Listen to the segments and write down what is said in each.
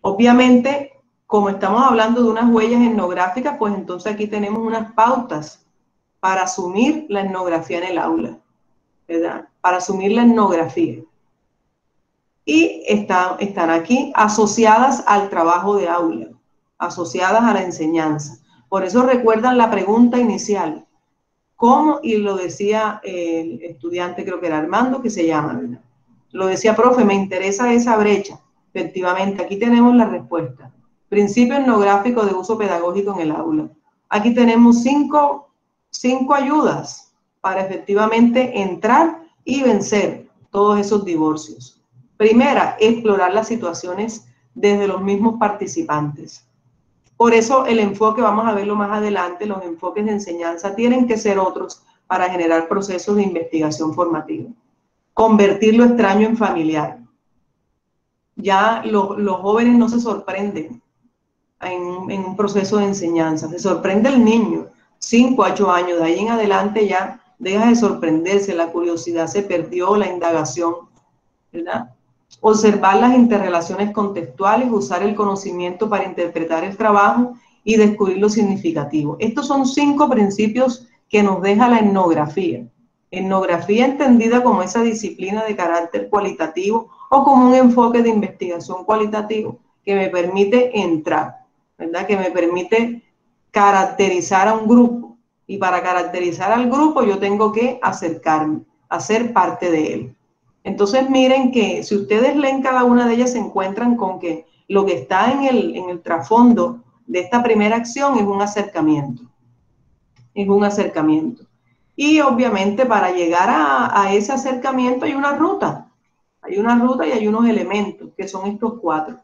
Obviamente, como estamos hablando de unas huellas etnográficas, pues entonces aquí tenemos unas pautas para asumir la etnografía en el aula, ¿verdad? Para asumir la etnografía. Y están aquí asociadas al trabajo de aula, asociadas a la enseñanza. Por eso recuerdan la pregunta inicial. ¿Cómo? Y lo decía el estudiante, creo que era Armando, que se llama, ¿verdad? Lo decía, profe, me interesa esa brecha. Efectivamente, aquí tenemos la respuesta. Principio etnográfico de uso pedagógico en el aula. Aquí tenemos cinco ayudas para efectivamente entrar y vencer todos esos divorcios. Primera, explorar las situaciones desde los mismos participantes. Por eso el enfoque, vamos a verlo más adelante, los enfoques de enseñanza tienen que ser otros para generar procesos de investigación formativa. Convertir lo extraño en familiar. Ya los jóvenes no se sorprenden en un proceso de enseñanza, se sorprende el niño, 5 a 8 años, de ahí en adelante ya deja de sorprenderse, la curiosidad se perdió, la indagación, ¿verdad? Observar las interrelaciones contextuales, usar el conocimiento para interpretar el trabajo y descubrir lo significativo. Estos son 5 principios que nos deja la etnografía. Etnografía entendida como esa disciplina de carácter cualitativo o como un enfoque de investigación cualitativo que me permite entrar, ¿verdad? Que me permite caracterizar a un grupo. Y para caracterizar al grupo yo tengo que acercarme, a ser parte de él. Entonces miren que si ustedes leen cada una de ellas se encuentran con que lo que está en el trasfondo de esta primera acción es un acercamiento. Es un acercamiento. Y obviamente para llegar a ese acercamiento hay una ruta. Hay una ruta y hay unos elementos que son estos 4.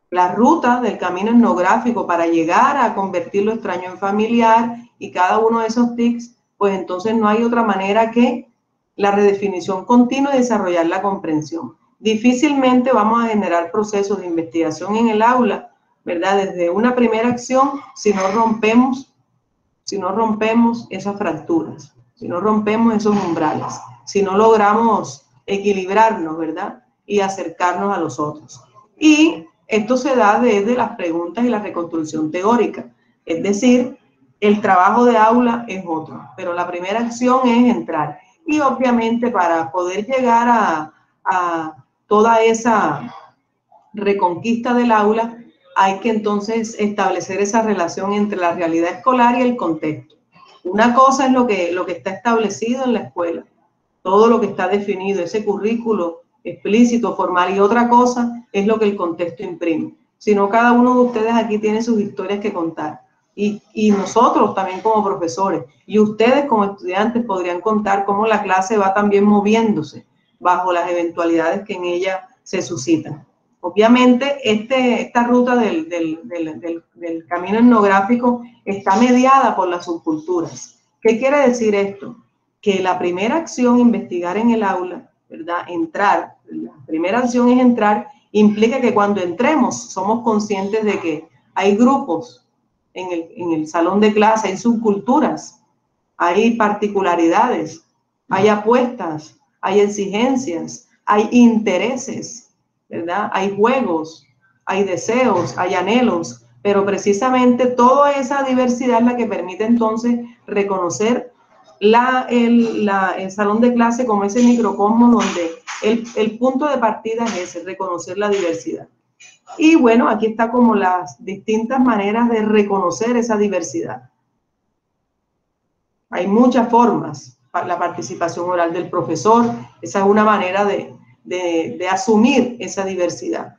La ruta del camino etnográfico para llegar a convertir lo extraño en familiar y cada uno de esos tics, pues entonces no hay otra manera que la redefinición continua y desarrollar la comprensión. Difícilmente vamos a generar procesos de investigación en el aula, ¿verdad? Desde una primera acción, si no rompemos esas fracturas, si no rompemos esos umbrales, si no logramos equilibrarnos, ¿verdad? Y acercarnos a los otros. Y esto se da desde las preguntas y la reconstrucción teórica, es decir, el trabajo de aula es otro, pero la primera acción es entrar. Y obviamente para poder llegar a toda esa reconquista del aula, hay que entonces establecer esa relación entre la realidad escolar y el contexto. Una cosa es lo que está establecido en la escuela, todo lo que está definido, ese currículo explícito, formal, y otra cosa es lo que el contexto imprime. Si no, cada uno de ustedes aquí tiene sus historias que contar. Y nosotros también como profesores, y ustedes como estudiantes podrían contar cómo la clase va también moviéndose bajo las eventualidades que en ella se suscitan. Obviamente, esta ruta del camino etnográfico está mediada por las subculturas. ¿Qué quiere decir esto? Que la primera acción, investigar en el aula, ¿verdad? Entrar, la primera acción es entrar, implica que cuando entremos somos conscientes de que hay grupos en el salón de clase, hay subculturas, hay particularidades, hay apuestas, hay exigencias, hay intereses, ¿verdad? Hay juegos, hay deseos, hay anhelos, pero precisamente toda esa diversidad es la que permite entonces reconocer el salón de clase como ese microcosmos donde el punto de partida es ese, reconocer la diversidad. Y bueno, aquí está como las distintas maneras de reconocer esa diversidad. Hay muchas formas. La participación oral del profesor, esa es una manera de asumir esa diversidad.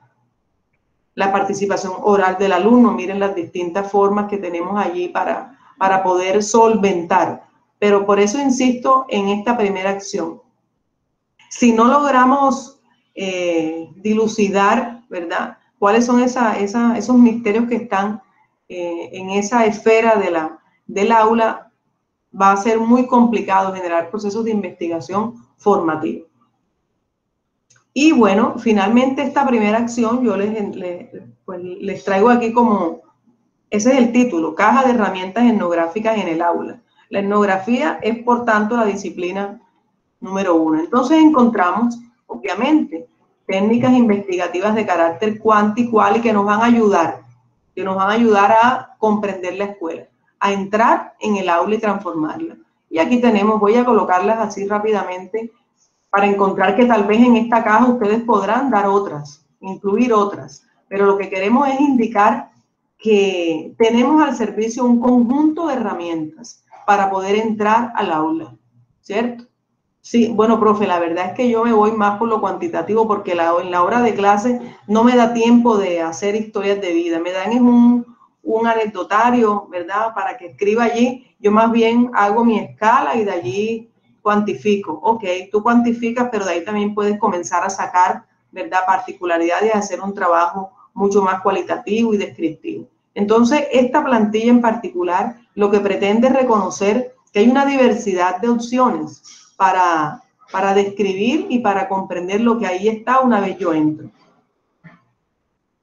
La participación oral del alumno, miren las distintas formas que tenemos allí para poder solventar. Pero por eso insisto en esta primera acción. Si no logramos dilucidar, ¿verdad?, cuáles son esos misterios que están en esa esfera del aula, va a ser muy complicado generar procesos de investigación formativa. Y bueno, finalmente esta primera acción yo les traigo aquí como, ese es el título, Caja de herramientas etnográficas en el aula. La etnografía es, por tanto, la disciplina número 1. Entonces encontramos, obviamente, técnicas investigativas de carácter cuanti y cual y que nos van a ayudar a comprender la escuela, a entrar en el aula y transformarla. Y aquí tenemos, voy a colocarlas así rápidamente para encontrar que tal vez en esta caja ustedes podrán dar otras, incluir otras, pero lo que queremos es indicar que tenemos al servicio un conjunto de herramientas para poder entrar al aula, ¿cierto? Sí, bueno, profe, la verdad es que yo me voy más por lo cuantitativo porque en la hora de clase no me da tiempo de hacer historias de vida, me dan es un anecdotario, ¿verdad? Para que escriba allí, yo más bien hago mi escala y de allí cuantifico. Ok, tú cuantificas, pero de ahí también puedes comenzar a sacar, ¿verdad? Particularidades y hacer un trabajo mucho más cualitativo y descriptivo. Entonces, esta plantilla en particular lo que pretende es reconocer que hay una diversidad de opciones para describir y para comprender lo que ahí está una vez yo entro.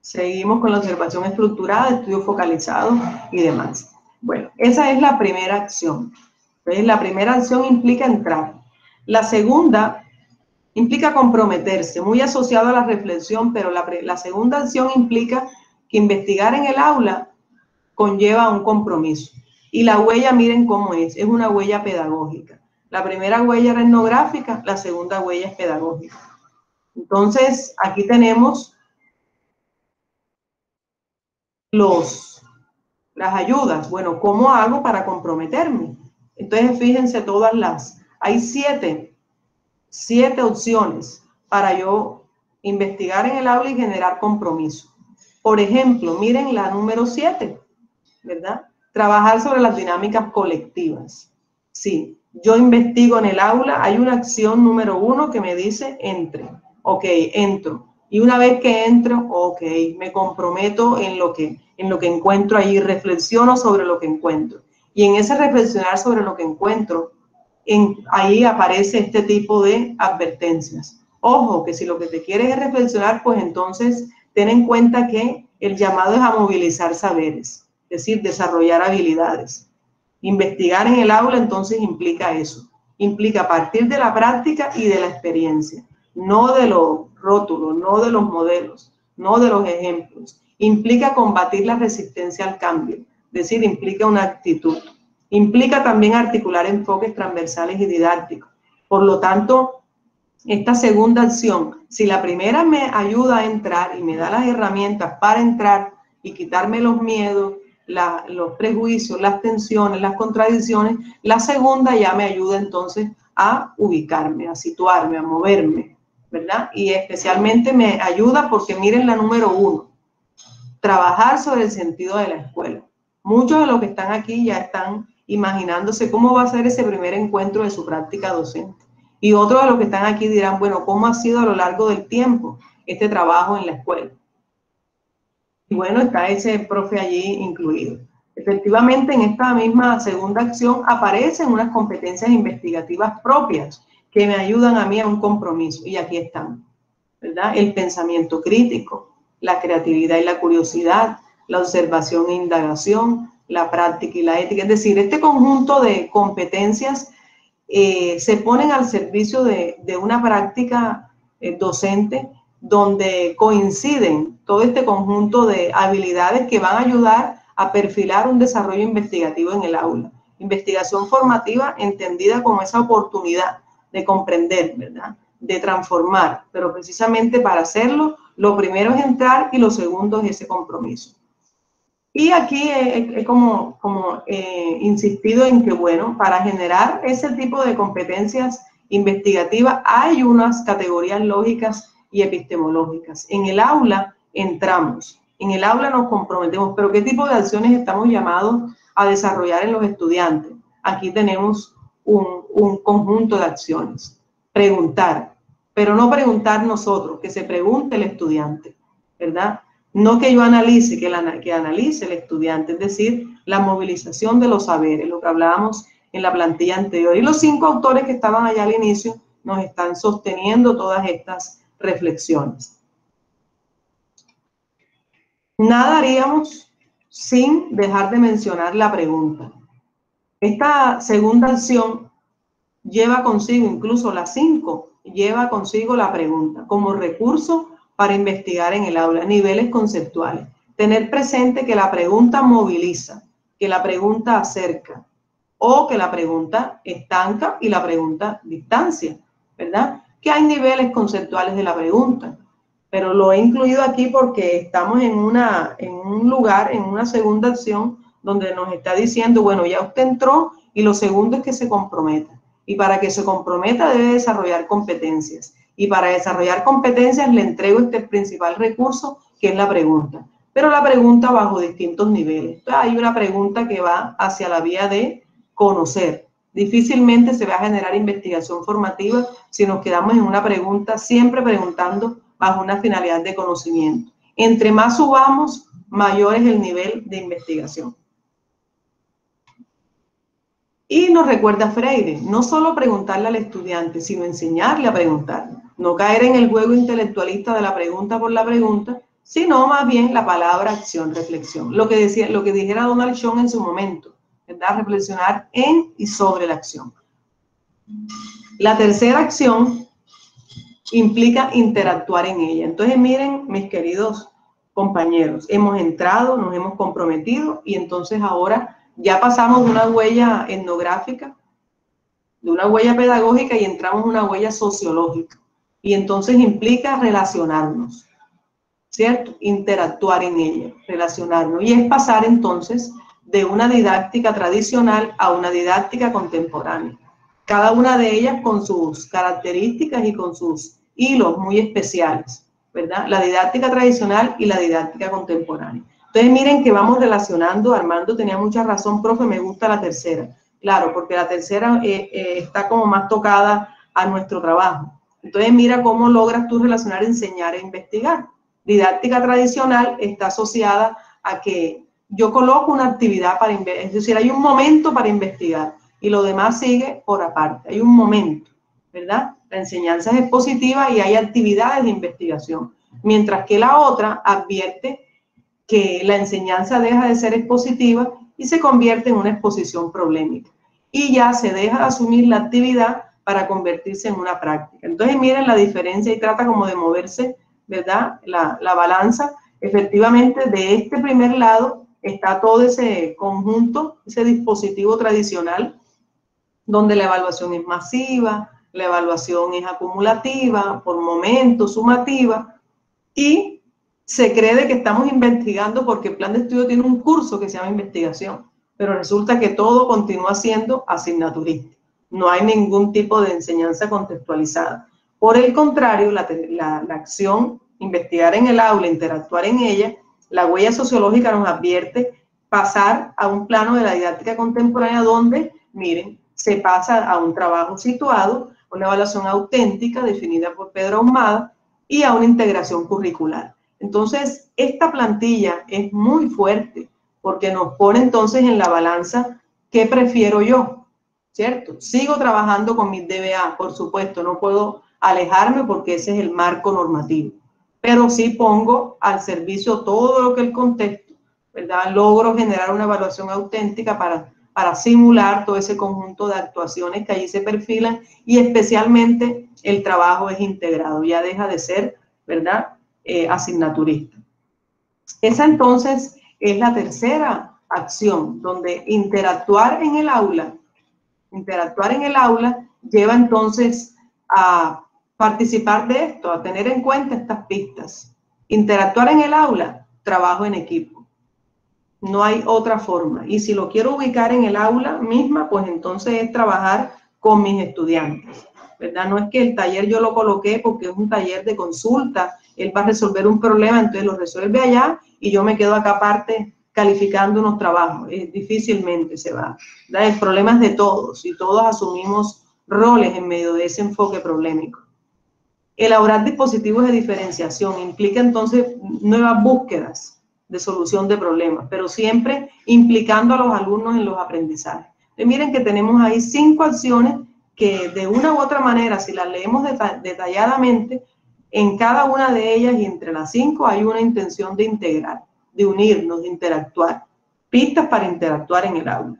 Seguimos con la observación estructurada, estudio focalizado y demás. Bueno, esa es la primera acción. Entonces, la primera acción implica entrar. La segunda implica comprometerse, muy asociado a la reflexión, pero la segunda acción implica que investigar en el aula conlleva un compromiso. Y la huella, miren cómo es una huella pedagógica. La primera huella era etnográfica, la segunda huella es pedagógica. Entonces, aquí tenemos las ayudas. Bueno, ¿cómo hago para comprometerme? Entonces, fíjense hay siete opciones para yo investigar en el aula y generar compromiso. Por ejemplo, miren la número 7, ¿verdad? Trabajar sobre las dinámicas colectivas. Sí, yo investigo en el aula, hay una acción número 1 que me dice entre. Ok, entro. Y una vez que entro, ok, me comprometo en lo que encuentro ahí, reflexiono sobre lo que encuentro. Y en ese reflexionar sobre lo que encuentro, ahí aparece este tipo de advertencias. Ojo, que si lo que te quieres es reflexionar, pues entonces ten en cuenta que el llamado es a movilizar saberes, es decir, desarrollar habilidades. Investigar en el aula entonces implica eso, implica partir de la práctica y de la experiencia, no de los rótulos, no de los modelos, no de los ejemplos. Implica combatir la resistencia al cambio, es decir, implica una actitud. Implica también articular enfoques transversales y didácticos. Por lo tanto, esta segunda acción, si la primera me ayuda a entrar y me da las herramientas para entrar y quitarme los miedos, los prejuicios, las tensiones, las contradicciones, la segunda ya me ayuda entonces a ubicarme, a situarme, a moverme, ¿verdad? Y especialmente me ayuda porque miren la número 1, trabajar sobre el sentido de la escuela. Muchos de los que están aquí ya están imaginándose cómo va a ser ese primer encuentro de su práctica docente. Y otros de los que están aquí dirán, bueno, ¿cómo ha sido a lo largo del tiempo este trabajo en la escuela? Y bueno, está ese profe allí incluido. Efectivamente, en esta misma segunda acción aparecen unas competencias investigativas propias que me ayudan a mí a un compromiso. Y aquí están, ¿verdad? El pensamiento crítico, la creatividad y la curiosidad, la observación e indagación, la práctica y la ética. Es decir, este conjunto de competencias se ponen al servicio de una práctica docente donde coinciden todo este conjunto de habilidades que van a ayudar a perfilar un desarrollo investigativo en el aula. Investigación formativa entendida como esa oportunidad de comprender, ¿verdad? De transformar, pero precisamente para hacerlo, lo primero es entrar y lo segundo es ese compromiso. Y aquí he como insistido en que, bueno, para generar ese tipo de competencias investigativas hay unas categorías lógicas y epistemológicas. En el aula entramos, en el aula nos comprometemos, pero ¿qué tipo de acciones estamos llamados a desarrollar en los estudiantes? Aquí tenemos un conjunto de acciones. Preguntar, pero no preguntar nosotros, que se pregunte el estudiante, ¿verdad? No que yo analice, que analice el estudiante, es decir, la movilización de los saberes, lo que hablábamos en la plantilla anterior. Y los 5 autores que estaban allá al inicio nos están sosteniendo todas estas reflexiones. Nada haríamos sin dejar de mencionar la pregunta. Esta segunda acción lleva consigo, incluso la 5, lleva consigo la pregunta como recurso para investigar en el aula, niveles conceptuales. Tener presente que la pregunta moviliza, que la pregunta acerca, o que la pregunta estanca y la pregunta distancia, ¿verdad? Que hay niveles conceptuales de la pregunta, pero lo he incluido aquí porque estamos en un lugar, en una segunda acción, donde nos está diciendo, bueno, ya usted entró y lo segundo es que se comprometa. Y para que se comprometa debe desarrollar competencias. Y para desarrollar competencias le entrego este principal recurso, que es la pregunta. Pero la pregunta bajo distintos niveles. Entonces, hay una pregunta que va hacia la vía de conocer. Difícilmente se va a generar investigación formativa si nos quedamos en una pregunta, siempre preguntando bajo una finalidad de conocimiento. Entre más subamos, mayor es el nivel de investigación. Y nos recuerda Freire, no solo preguntarle al estudiante, sino enseñarle a preguntar. No caer en el juego intelectualista de la pregunta por la pregunta, sino más bien la palabra acción, reflexión. Lo que dijera Donald Schoen en su momento, ¿verdad? Reflexionar en y sobre la acción. La tercera acción implica interactuar en ella. Entonces, miren, mis queridos compañeros, hemos entrado, nos hemos comprometido y entonces ahora ya pasamos de una huella etnográfica, de una huella pedagógica y entramos en una huella sociológica. Y entonces implica relacionarnos, ¿cierto? Interactuar en ella, relacionarnos. Y es pasar entonces de una didáctica tradicional a una didáctica contemporánea. Cada una de ellas con sus características y con sus hilos muy especiales, ¿verdad? La didáctica tradicional y la didáctica contemporánea. Entonces miren que vamos relacionando, Armando tenía mucha razón, profe, me gusta la tercera. Claro, porque la tercera está como más tocada a nuestro trabajo. Entonces mira cómo logras tú relacionar enseñar e investigar. Didáctica tradicional está asociada a que yo coloco una actividad para investigar, es decir, hay un momento para investigar y lo demás sigue por aparte. Hay un momento, ¿verdad? La enseñanza es expositiva y hay actividades de investigación, mientras que la otra advierte que la enseñanza deja de ser expositiva y se convierte en una exposición problemática. Y ya se deja de asumir la actividad para convertirse en una práctica. Entonces miren la diferencia y trata como de moverse, ¿verdad? La balanza. Efectivamente, de este primer lado está todo ese conjunto, ese dispositivo tradicional, donde la evaluación es masiva, la evaluación es acumulativa, por momentos, sumativa, y se cree de que estamos investigando porque el plan de estudio tiene un curso que se llama investigación, pero resulta que todo continúa siendo asignaturista. No hay ningún tipo de enseñanza contextualizada. Por el contrario, la acción, investigar en el aula, interactuar en ella, la huella sociológica nos advierte pasar a un plano de la didáctica contemporánea donde, miren, se pasa a un trabajo situado, una evaluación auténtica definida por Pedro Ahumada y a una integración curricular. Entonces, esta plantilla es muy fuerte porque nos pone entonces en la balanza qué prefiero yo, ¿cierto? Sigo trabajando con mis DBA, por supuesto, no puedo alejarme porque ese es el marco normativo, pero sí pongo al servicio todo lo que el contexto, ¿verdad? Logro generar una evaluación auténtica para simular todo ese conjunto de actuaciones que allí se perfilan y especialmente el trabajo es integrado, ya deja de ser, ¿verdad? Asignaturista. Esa entonces es la tercera acción, donde interactuar en el aula lleva entonces a participar de esto, a tener en cuenta estas pistas. Interactuar en el aula, trabajo en equipo. No hay otra forma. Y si lo quiero ubicar en el aula misma, pues entonces es trabajar con mis estudiantes, ¿verdad? No es que el taller yo lo coloqué porque es un taller de consulta, él va a resolver un problema, entonces lo resuelve allá y yo me quedo acá aparte calificando unos trabajos. Difícilmente se va, ¿verdad? El problema es de todos y todos asumimos roles en medio de ese enfoque problemático. Elaborar dispositivos de diferenciación implica entonces nuevas búsquedas de solución de problemas, pero siempre implicando a los alumnos en los aprendizajes. Y miren que tenemos ahí 5 acciones que de una u otra manera, si las leemos detalladamente, en cada una de ellas y entre las 5 hay una intención de integrar, de unirnos, de interactuar. Pistas para interactuar en el aula.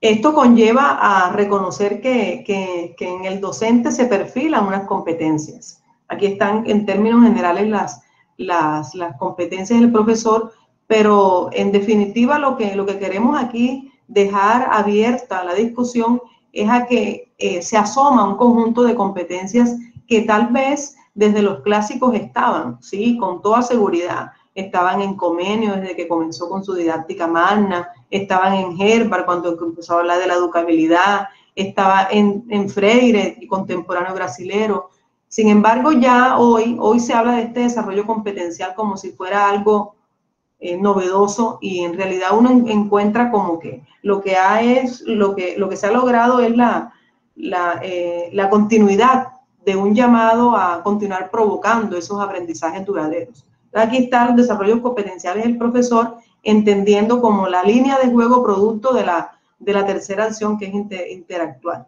Esto conlleva a reconocer que en el docente se perfilan unas competencias. Aquí están en términos generales las competencias del profesor, pero en definitiva lo que queremos aquí dejar abierta la discusión es a que se asoma un conjunto de competencias que tal vez desde los clásicos estaban, sí, con toda seguridad. Estaban en Comenio desde que comenzó con su didáctica magna, estaban en Herbart cuando empezó a hablar de la educabilidad, estaba en Freire y contemporáneo brasilero. Sin embargo, ya hoy se habla de este desarrollo competencial como si fuera algo novedoso, y en realidad uno encuentra como que lo que se ha logrado es la continuidad de un llamado a continuar provocando esos aprendizajes duraderos. Aquí están los desarrollos competenciales del profesor, entendiendo como la línea de juego producto de la tercera acción, que es interactuar.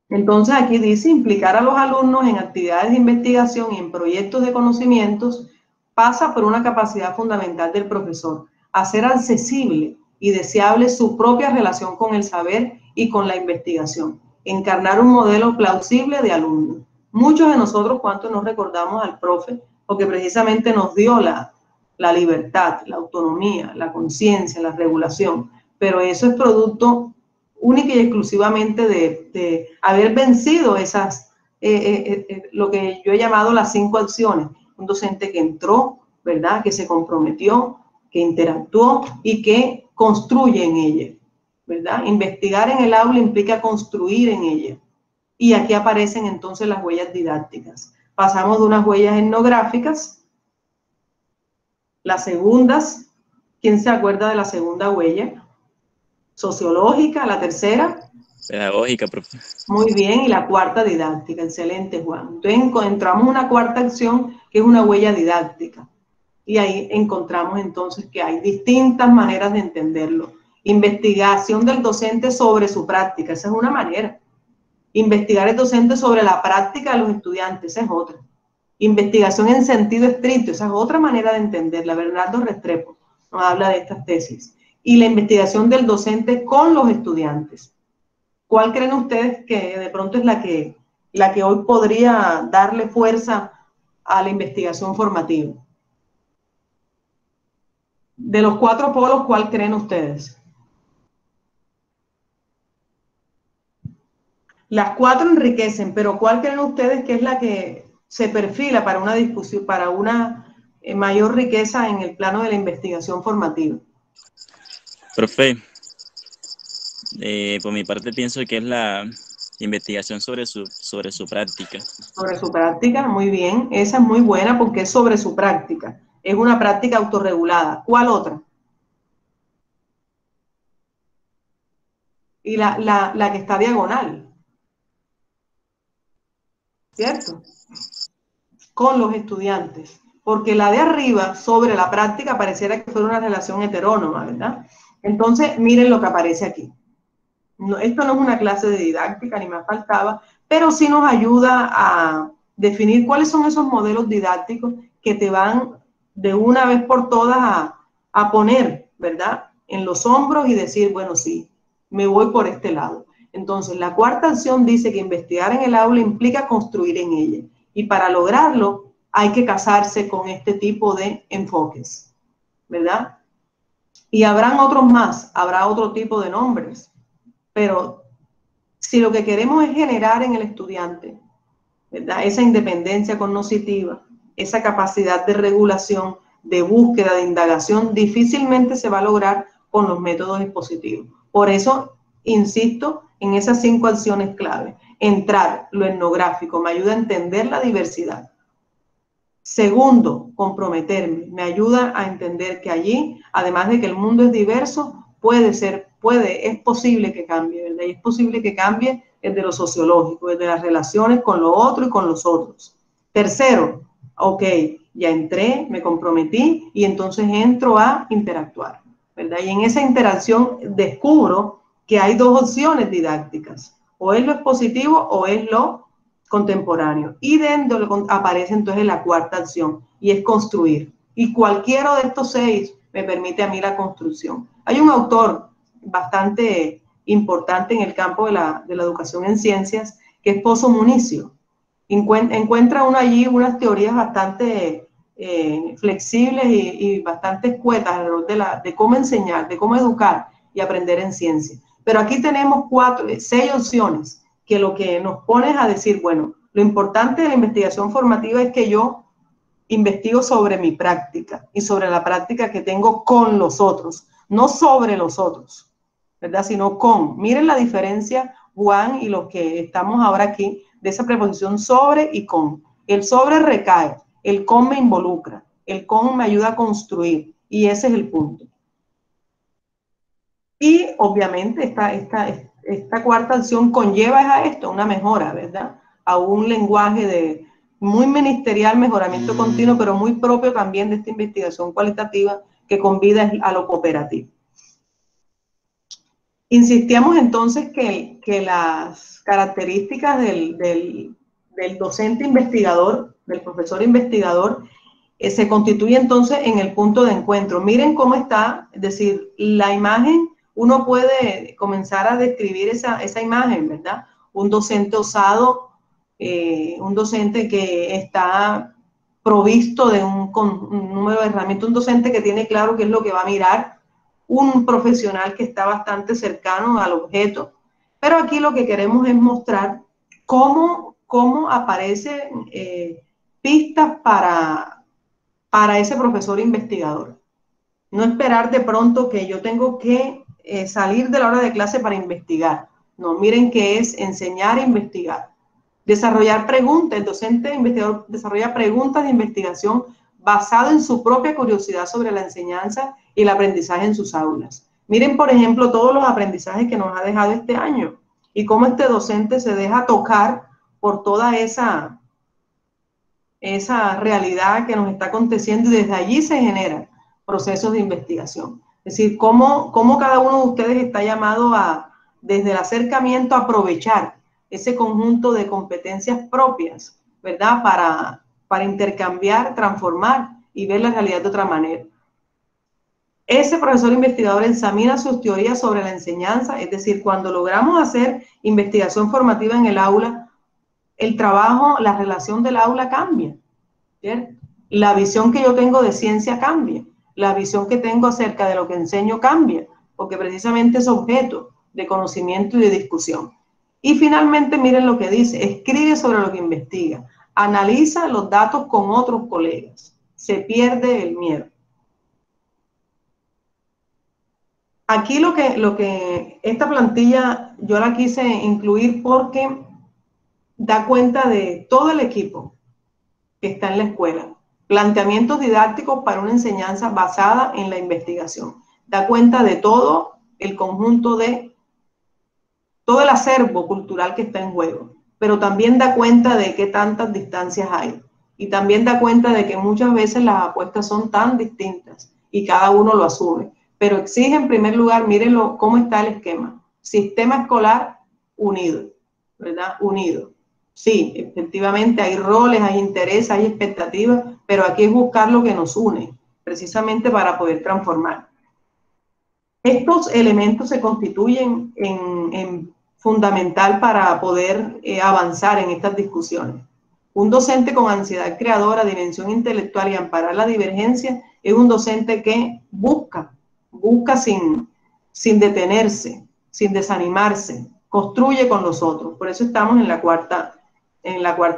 Entonces aquí dice implicar a los alumnos en actividades de investigación y en proyectos de conocimientos pasa por una capacidad fundamental del profesor, hacer accesible y deseable su propia relación con el saber y con la investigación, encarnar un modelo plausible de alumno. Muchos de nosotros, ¿cuántos nos recordamos al profe? Porque precisamente nos dio la libertad, la autonomía, la conciencia, la regulación, pero eso es producto única y exclusivamente de haber vencido esas, lo que yo he llamado las 5 acciones. Un docente que entró, ¿verdad? Que se comprometió, que interactuó y que construye en ella, ¿verdad? Investigar en el aula implica construir en ella. Y aquí aparecen entonces las huellas didácticas. Pasamos de unas huellas etnográficas, las segundas. ¿Quién se acuerda de la segunda huella? Sociológica, la tercera. Pedagógica, profe. Muy bien, y la cuarta didáctica. Excelente, Juan. Entonces encontramos una cuarta acción que es una huella didáctica. Y ahí encontramos entonces que hay distintas maneras de entenderlo. Investigación del docente sobre su práctica, esa es una manera. Investigar el docente sobre la práctica de los estudiantes, esa es otra. Investigación en sentido estricto, esa es otra manera de entenderla. Bernardo Restrepo nos habla de estas tesis. Y la investigación del docente con los estudiantes. ¿Cuál creen ustedes que de pronto es la que hoy podría darle fuerza a la investigación formativa? De los 4 polos, ¿cuál creen ustedes? Las 4 enriquecen, pero ¿cuál creen ustedes que es la que se perfila para una discusión, para una mayor riqueza en el plano de la investigación formativa? Profe, por mi parte pienso que es la investigación sobre su práctica. Sobre su práctica, muy bien. Esa es muy buena porque es sobre su práctica. Es una práctica autorregulada. ¿Cuál otra? Y la que está diagonal, ¿cierto? Con los estudiantes. Porque la de arriba, sobre la práctica, pareciera que fuera una relación heterónoma, ¿verdad? Entonces, miren lo que aparece aquí. No, esto no es una clase de didáctica, ni más faltaba, pero sí nos ayuda a definir cuáles son esos modelos didácticos que te van de una vez por todas a poner, ¿verdad?, en los hombros y decir, bueno, sí, me voy por este lado. Entonces, la cuarta acción dice que investigar en el aula implica construir en ella. Y para lograrlo hay que casarse con este tipo de enfoques, ¿verdad? Y habrán otros más, habrá otro tipo de nombres. Pero si lo que queremos es generar en el estudiante, ¿verdad?, esa independencia cognitiva, esa capacidad de regulación, de búsqueda, de indagación, difícilmente se va a lograr con los métodos expositivos. Por eso, insisto en esas 5 acciones clave. Entrar, lo etnográfico, me ayuda a entender la diversidad. Segundo, comprometerme, me ayuda a entender que allí, además de que el mundo es diverso, es posible que cambie, ¿verdad? Y es posible que cambie desde lo sociológico, desde las relaciones con lo otro y con los otros. Tercero, ok, ya entré, me comprometí y entonces entro a interactuar, ¿verdad? Y en esa interacción descubro que hay 2 opciones didácticas, o es lo expositivo o es lo contemporáneo. Y dentro aparece entonces la cuarta acción, y es construir. Y cualquiera de estos 6 me permite a mí la construcción. Hay un autor bastante importante en el campo de la educación en ciencias, que es Pozo Municio. Encuentra uno allí unas teorías bastante flexibles y bastante escuetas alrededor de cómo enseñar, de cómo educar y aprender en ciencia. Pero aquí tenemos 6 opciones que lo que nos pone es a decir, bueno, lo importante de la investigación formativa es que yo investigo sobre mi práctica y sobre la práctica que tengo con los otros, no sobre los otros, ¿verdad? Sino con. Miren la diferencia, Juan, y los que estamos ahora aquí, de esa preposición sobre y con. El sobre recae, el con me involucra, el con me ayuda a construir, y ese es el punto. Y obviamente esta cuarta acción conlleva a esto, una mejora, ¿verdad? A un lenguaje muy ministerial, mejoramiento continuo, pero muy propio también de esta investigación cualitativa que convida a lo cooperativo. Insistíamos entonces que las características del docente investigador, del profesor investigador, se constituye entonces en el punto de encuentro. Miren cómo está, es decir, la imagen, uno puede comenzar a describir esa imagen, ¿verdad? Un docente osado, un docente que está provisto de un número de herramientas, un docente que tiene claro qué es lo que va a mirar, un profesional que está bastante cercano al objeto. Pero aquí lo que queremos es mostrar cómo aparecen pistas para ese profesor investigador. No esperar de pronto que yo tengo que salir de la hora de clase para investigar. No, miren que es enseñar a investigar. Desarrollar preguntas. El docente investigador desarrolla preguntas de investigación basado en su propia curiosidad sobre la enseñanza y el aprendizaje en sus aulas. Miren, por ejemplo, todos los aprendizajes que nos ha dejado este año y cómo este docente se deja tocar por toda esa realidad que nos está aconteciendo y desde allí se generan procesos de investigación. Es decir, cómo cada uno de ustedes está llamado desde el acercamiento, a aprovechar ese conjunto de competencias propias, ¿verdad? Para intercambiar, transformar y ver la realidad de otra manera. Ese profesor investigador examina sus teorías sobre la enseñanza, es decir, cuando logramos hacer investigación formativa en el aula, el trabajo, la relación del aula cambia, ¿cierto? La visión que yo tengo de ciencia cambia, la visión que tengo acerca de lo que enseño cambia, porque precisamente es objeto de conocimiento y de discusión. Y finalmente, miren lo que dice, escribe sobre lo que investiga, analiza los datos con otros colegas, se pierde el miedo. Aquí lo que esta plantilla yo la quise incluir porque da cuenta de todo el equipo que está en la escuela. Planteamientos didácticos para una enseñanza basada en la investigación. Da cuenta de todo el conjunto todo el acervo cultural que está en juego, pero también da cuenta de qué tantas distancias hay. Y también da cuenta de que muchas veces las apuestas son tan distintas y cada uno lo asume. Pero exige en primer lugar, mírenlo, cómo está el esquema. Sistema escolar unido, ¿verdad? Unido. Sí, efectivamente hay roles, hay intereses, hay expectativas, pero aquí es buscar lo que nos une, precisamente para poder transformar. Estos elementos se constituyen en fundamental para poder avanzar en estas discusiones. Un docente con ansiedad creadora, dimensión intelectual y amparar la divergencia es un docente que busca sin detenerse, sin desanimarse, construye con los otros. Por eso estamos en la cuarta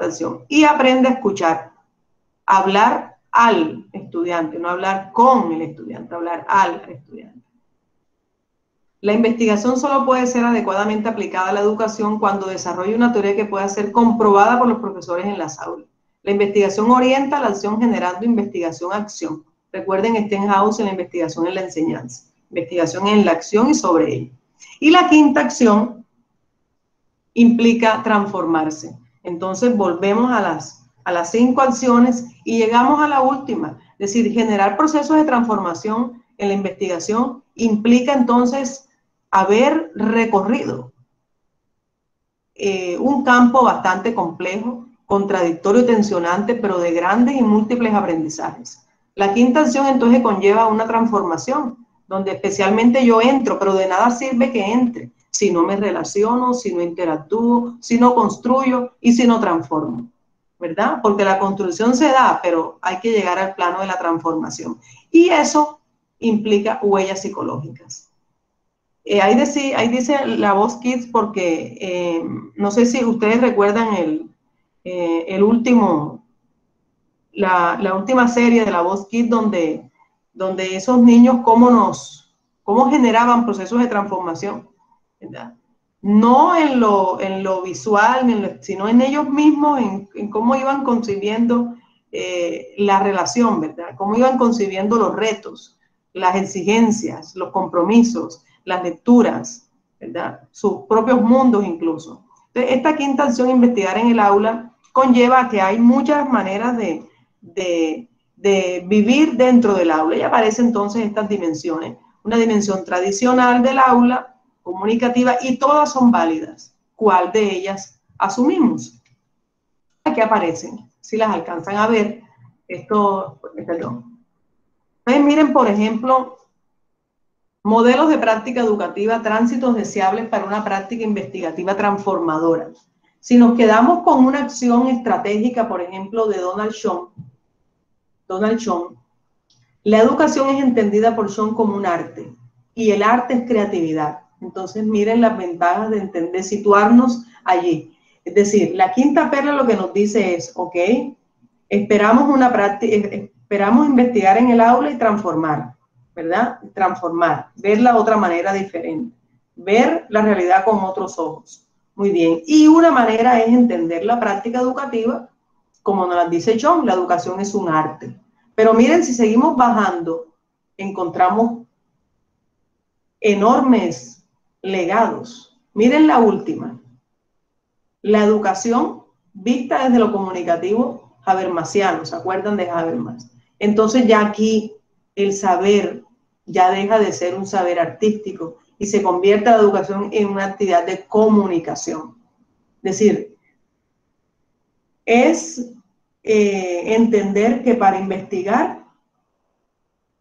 acción. Y aprende a escuchar, hablar al estudiante, no hablar con el estudiante, hablar al estudiante. La investigación solo puede ser adecuadamente aplicada a la educación cuando desarrolla una teoría que pueda ser comprobada por los profesores en las aulas. La investigación orienta la acción generando investigación-acción. Recuerden Stenhouse en la investigación en la enseñanza. Investigación en la acción y sobre ella. Y la quinta acción implica transformarse. Entonces volvemos a las 5 acciones y llegamos a la última. Es decir, generar procesos de transformación en la investigación implica entonces haber recorrido un campo bastante complejo, contradictorio y tensionante, pero de grandes y múltiples aprendizajes. La quinta acción entonces conlleva una transformación, donde especialmente yo entro, pero de nada sirve que entre si no me relaciono, si no interactúo, si no construyo y si no transformo, ¿verdad? Porque la construcción se da, pero hay que llegar al plano de la transformación. Y eso implica huellas psicológicas. Ahí dice la voz Kids porque no sé si ustedes recuerdan la última serie de la voz Kids donde esos niños cómo generaban procesos de transformación, ¿verdad? No en lo visual, sino en ellos mismos, en cómo iban concibiendo la relación, ¿verdad? Cómo iban concibiendo los retos, las exigencias, los compromisos, las lecturas, ¿verdad? Sus propios mundos incluso. Entonces, esta quinta acción, investigar en el aula, conlleva a que hay muchas maneras de vivir dentro del aula, y aparecen entonces estas dimensiones. Una dimensión tradicional del aula, comunicativa, y todas son válidas. ¿Cuál de ellas asumimos? Aquí aparecen, si las alcanzan a ver, perdón. Entonces, miren, por ejemplo, modelos de práctica educativa, tránsitos deseables para una práctica investigativa transformadora. Si nos quedamos con una acción estratégica, por ejemplo, de Donald Schoen, la educación es entendida por Schoen como un arte, y el arte es creatividad. Entonces, miren las ventajas de entender, situarnos allí. Es decir, la quinta perla lo que nos dice es, ok, esperamos investigar en el aula y transformar, ¿verdad? Transformar, ver la otra manera diferente, ver la realidad con otros ojos. Muy bien. Y una manera es entender la práctica educativa, como nos dice John, la educación es un arte. Pero miren, si seguimos bajando, encontramos enormes legados. Miren la última. La educación vista desde lo comunicativo habermasiano. ¿Se acuerdan de Habermas? Entonces ya aquí el saber ya deja de ser un saber artístico y se convierte la educación en una actividad de comunicación. Es decir, es entender que para investigar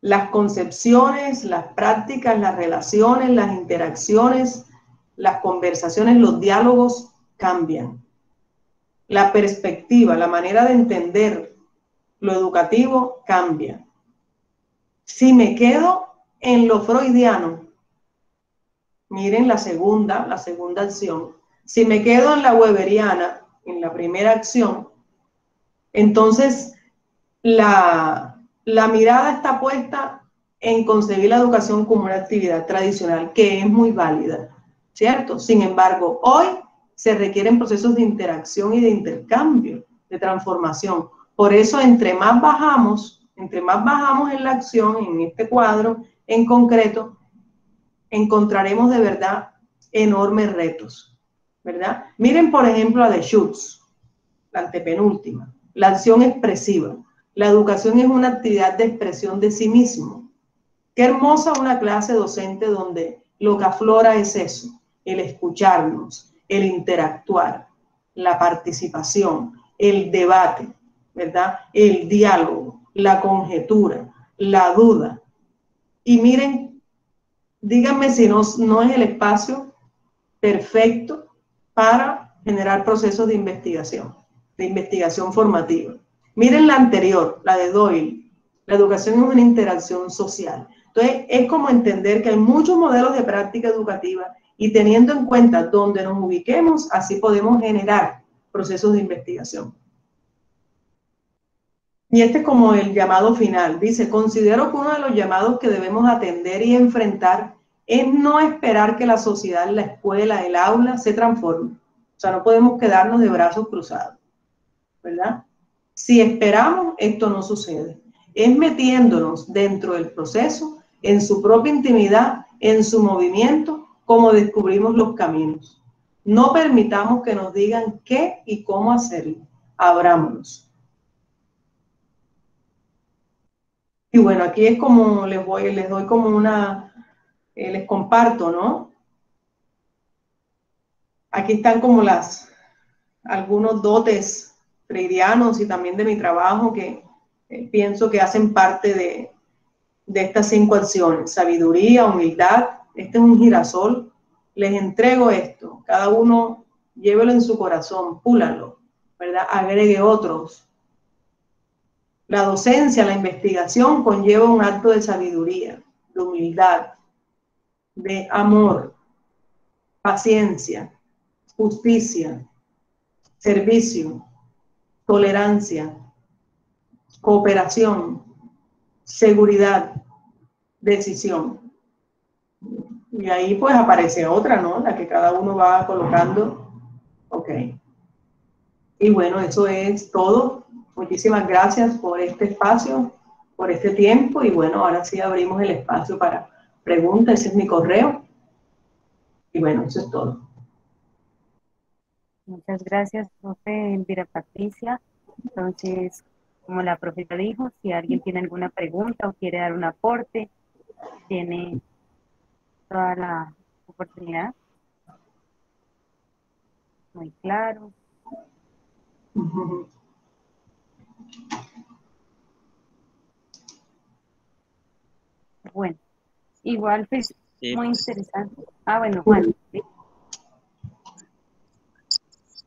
las concepciones, las prácticas, las relaciones, las interacciones, las conversaciones, los diálogos cambian. La perspectiva, la manera de entender lo educativo cambia. Si me quedo en lo freudiano, miren la segunda acción. Si me quedo en la weberiana, en la primera acción, entonces la mirada está puesta en concebir la educación como una actividad tradicional, que es muy válida, ¿cierto? Sin embargo, hoy se requieren procesos de interacción y de intercambio, de transformación. Por eso, entre más bajamos en la acción, en este cuadro en concreto, encontraremos de verdad enormes retos, ¿verdad? Miren, por ejemplo, a de Schutz, la antepenúltima, la acción expresiva. La educación es una actividad de expresión de sí mismo. Qué hermosa una clase docente donde lo que aflora es eso, el escucharnos, el interactuar, la participación, el debate, ¿verdad? El diálogo, la conjetura, la duda. Y miren, díganme si no es el espacio perfecto para generar procesos de investigación formativa. Miren la anterior, la de Doyle. La educación es una interacción social. Entonces, es como entender que hay muchos modelos de práctica educativa y teniendo en cuenta dónde nos ubiquemos, así podemos generar procesos de investigación. Y este es como el llamado final. Dice, considero que uno de los llamados que debemos atender y enfrentar es no esperar que la sociedad, la escuela, el aula se transforme. O sea, no podemos quedarnos de brazos cruzados, ¿verdad? Si esperamos, esto no sucede. Es metiéndonos dentro del proceso, en su propia intimidad, en su movimiento, como descubrimos los caminos. No permitamos que nos digan qué y cómo hacerlo. Abrámonos. Y bueno, aquí es como les doy como les comparto, ¿no? Aquí están como algunos dotes freudianos y también de mi trabajo que pienso que hacen parte de estas 5 acciones: sabiduría, humildad. Este es un girasol. Les entrego esto. Cada uno llévelo en su corazón, púlalo, ¿verdad? Agregue otros. La docencia, la investigación conlleva un acto de sabiduría, de humildad, de amor, paciencia, justicia, servicio, tolerancia, cooperación, seguridad, decisión. Y ahí pues aparece otra, ¿no? La que cada uno va colocando. Ok. Y bueno, eso es todo. Muchísimas gracias por este espacio, por este tiempo. Y bueno, ahora sí abrimos el espacio para preguntas. Ese es mi correo. Y bueno, eso es todo. Muchas gracias, profe Elvira Patricia. Entonces, como la profesora dijo, si alguien tiene alguna pregunta o quiere dar un aporte, tiene toda la oportunidad. Muy claro. Bueno, igual pues Sí, muy interesante. Ah, bueno, Juan. ¿Sí?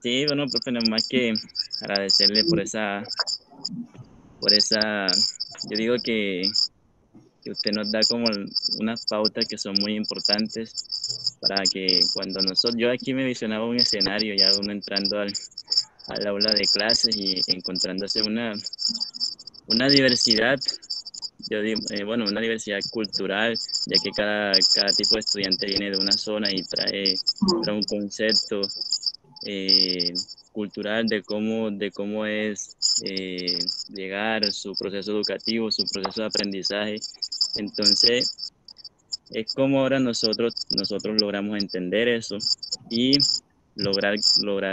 sí, bueno, profe, nada más que agradecerle por esa, yo digo que usted nos da como unas pautas que son muy importantes para que cuando yo aquí me visionaba un escenario, ya uno entrando al aula de clases y encontrándose una diversidad, yo digo, bueno, una diversidad cultural, ya que cada tipo de estudiante viene de una zona y trae un concepto cultural de cómo es llegar su proceso educativo, su proceso de aprendizaje. Entonces, es como ahora nosotros logramos entender eso y lograr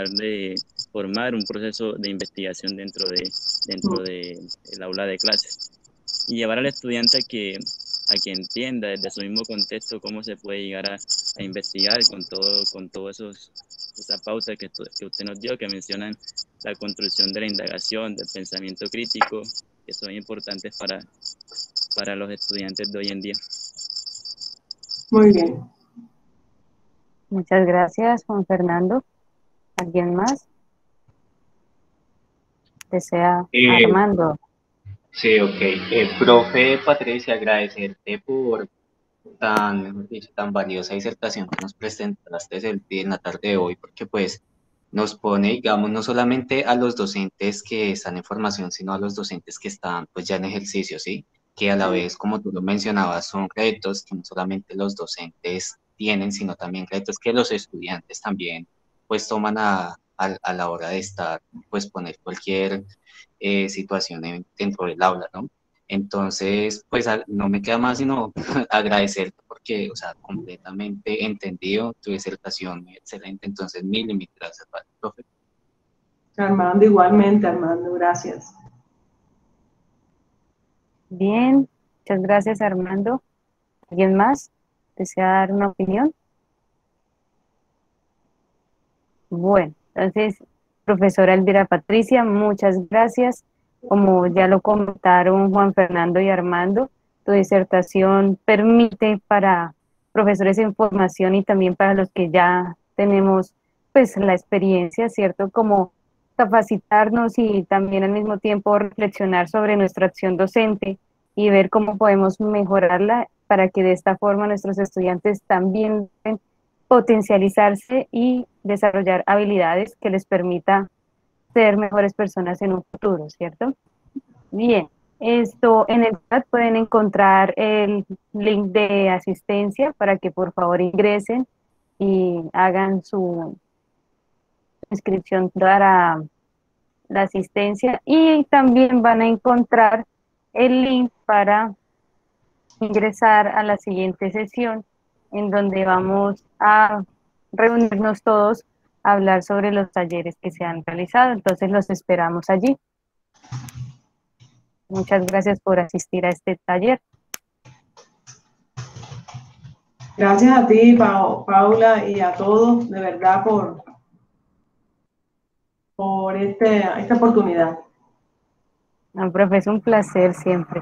de formar un proceso de investigación dentro de el aula de clases y llevar al estudiante a que entienda desde su mismo contexto cómo se puede llegar a investigar con todo esa pauta que usted nos dio, que mencionan la construcción de la indagación, del pensamiento crítico, que son importantes para los estudiantes de hoy en día. Muy bien. Muchas gracias, Juan Fernando. ¿Alguien más? Desea Armando. Sí, ok. Profe Patricia, agradecerte por mejor dicho, tan valiosa disertación que nos presentaste en la tarde de hoy, porque pues nos pone, digamos, no solamente a los docentes que están en formación, sino a los docentes que están pues ya en ejercicio, ¿sí? Que a la vez, como tú lo mencionabas, son retos que no solamente los docentes tienen, sino también retos que los estudiantes también pues toman a la hora de estar, pues poner cualquier situación dentro del aula, ¿no? Entonces, pues no me queda más sino agradecerte porque, o sea, completamente entendido tu disertación, muy excelente. Entonces, mil y mil gracias, profe. Armando, igualmente, Armando, gracias. Bien, muchas gracias, Armando. ¿Alguien más desea dar una opinión? Bueno, entonces, profesora Elvira Patricia, muchas gracias. Como ya lo comentaron Juan Fernando y Armando, tu disertación permite para profesores en formación y también para los que ya tenemos pues la experiencia, ¿cierto? Como capacitarnos y también al mismo tiempo reflexionar sobre nuestra acción docente y ver cómo podemos mejorarla para que de esta forma nuestros estudiantes también potencializarse y desarrollar habilidades que les permita ser mejores personas en un futuro, ¿cierto? Bien, esto en el chat pueden encontrar el link de asistencia para que por favor ingresen y hagan su inscripción para la asistencia y también van a encontrar el link para ingresar a la siguiente sesión en donde vamos a reunirnos todos a hablar sobre los talleres que se han realizado. Entonces los esperamos allí. Muchas gracias por asistir a este taller. Gracias a ti, Paula, y a todos, de verdad, por esta oportunidad. No, profe, es un placer siempre.